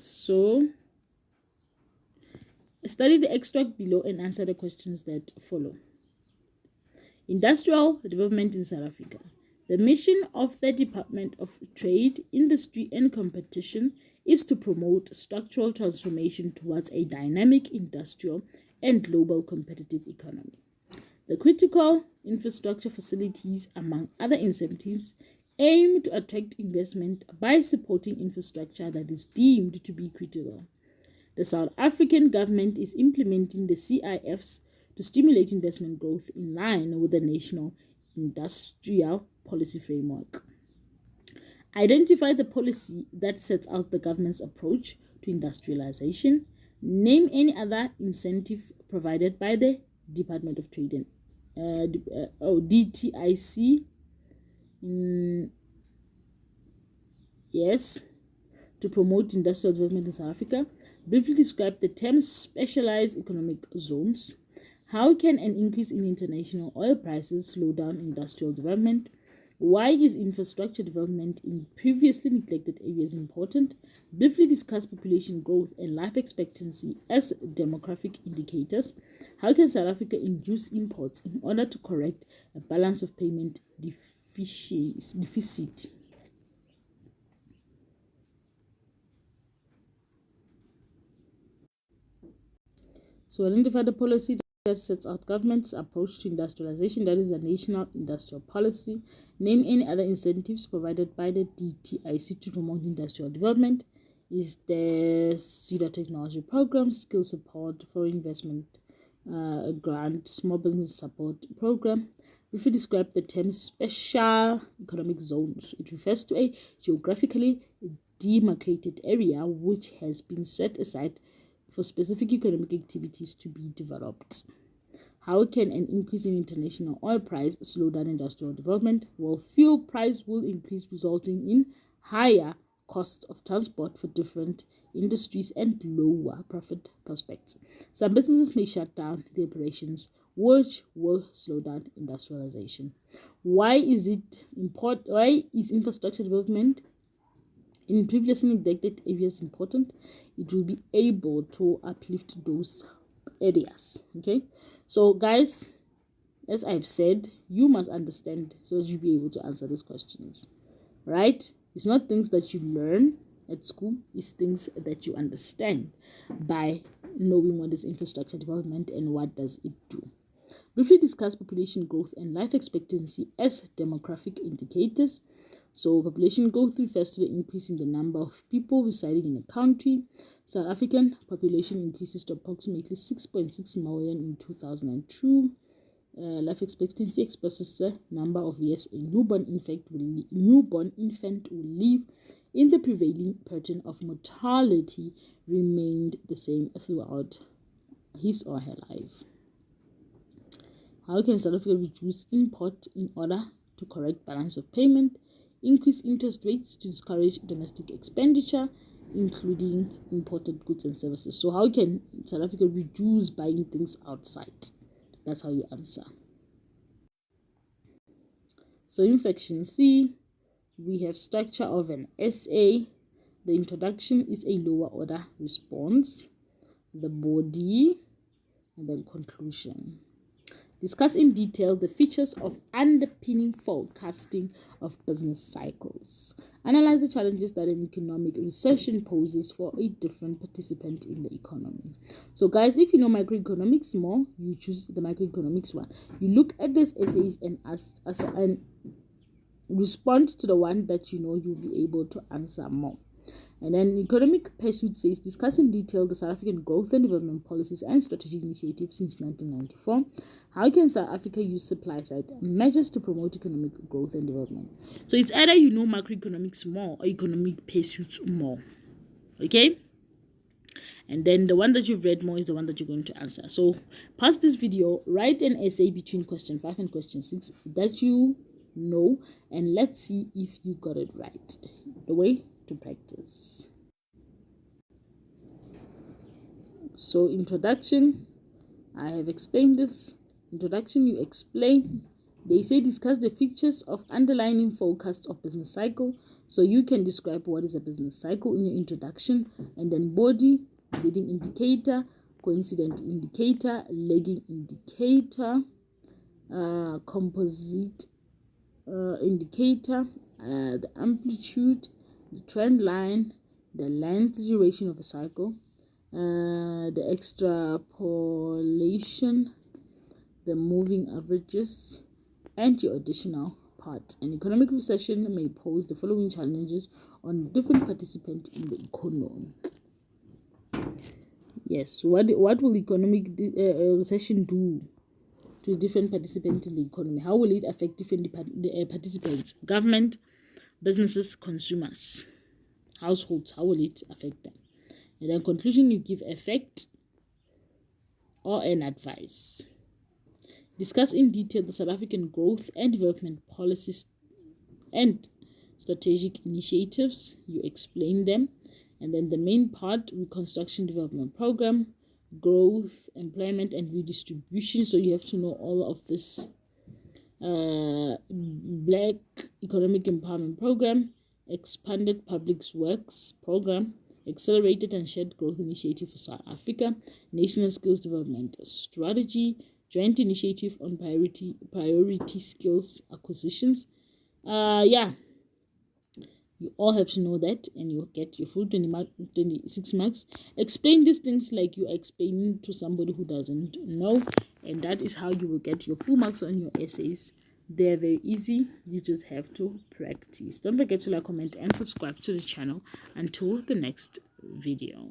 So study the extract below and answer the questions that follow. Industrial development in South Africa. The mission of the Department of Trade, Industry and Competition is to promote structural transformation towards a dynamic industrial and global competitive economy. The critical infrastructure facilities, among other incentives, aim to attract investment by supporting infrastructure that is deemed to be critical. The South African government is implementing the CIFs to stimulate investment growth in line with the National Industrial Policy Framework. Identify the policy that sets out the government's approach to industrialization. Name any other incentive provided by the Department of Trade and DTIC. Yes, to promote industrial development in South Africa. Briefly describe the term specialized economic zones. How can an increase in international oil prices slow down industrial development? Why is infrastructure development in previously neglected areas important? Briefly discuss population growth and life expectancy as demographic indicators. How can South Africa induce imports in order to correct a balance of payment deficit? So identify the policy that sets out government's approach to industrialization, that is the National Industrial Policy. Name any other incentives provided by the DTIC to promote industrial development. Is the Cedar Technology Program, Skill Support for Investment Grant, Small Business Support Program. If you describe the term special economic zones, it refers to a geographically demarcated area which has been set aside for specific economic activities to be developed. How can an increase in international oil price slow down industrial development? Well, fuel price will increase, resulting in higher costs of transport for different industries and lower profit prospects. Some businesses may shut down their operations, which will slow down industrialization. Why is it important? Why is infrastructure development in previously neglected areas important? It will be able to uplift those areas. Okay, so guys, as I've said, you must understand so that you'll be able to answer these questions, right? It's not things that you learn at school, it's things that you understand by knowing what is infrastructure development and what does it do. Briefly discuss population growth and life expectancy as demographic indicators. So population growth refers to the increase in the number of people residing in a country. South African population increases to approximately 6.6 million in 2002. Life expectancy expresses the number of years a newborn infant will live. In the prevailing pattern of mortality remained the same throughout his or her life. How can South Africa reduce import in order to correct balance of payment? Increase interest rates to discourage domestic expenditure, including imported goods and services. So how can South Africa reduce buying things outside? That's how you answer. So in section C, we have structure of an essay. The introduction is a lower order response, the body, and then conclusion. Discuss in detail the features of underpinning forecasting of business cycles. Analyze the challenges that an economic recession poses for a different participant in the economy. So guys, if you know microeconomics more, you choose the microeconomics one. You look at these essays and respond to the one that you know you'll be able to answer more. And then economic pursuit says, discuss in detail the South African growth and development policies and strategic initiatives since 1994. How can South Africa use supply side measures to promote economic growth and development? So it's either you know macroeconomics more or economic pursuits more. Okay? And then the one that you've read more is the one that you're going to answer. So pause this video, write an essay between question 5 and question 6 that you know, and let's see if you got it right. The way to practice. So introduction, I have explained this. Introduction, you explain They say discuss the features of underlying forecasts of business cycle. So you can describe what is a business cycle in your introduction, and then body, leading indicator, coincident indicator, lagging indicator, composite indicator, the amplitude, the trend line, the length duration of a cycle, the extrapolation, the moving averages, and your additional part. An economic recession may pose the following challenges on different participants in the economy. Yes, what will economic recession do to different participants in the economy? How will it affect different participants? Government, businesses, consumers, households. How will it affect them? And then conclusion, you give effect or an advice. Discuss in detail the South African growth and development policies and strategic initiatives. You explain them. And then the main part, reconstruction development program, growth, employment, and redistribution. So you have to know all of this. Black economic empowerment program, expanded public works program, accelerated and shared growth initiative for South Africa, national skills development strategy, joint initiative on priority skills acquisitions. You all have to know that, and you get your full 26 marks. Explain these things like you are explaining to somebody who doesn't know, and that is how you will get your full marks on your essays. They're very easy. You just have to practice. Don't forget to like, comment, and subscribe to the channel. Until the next video.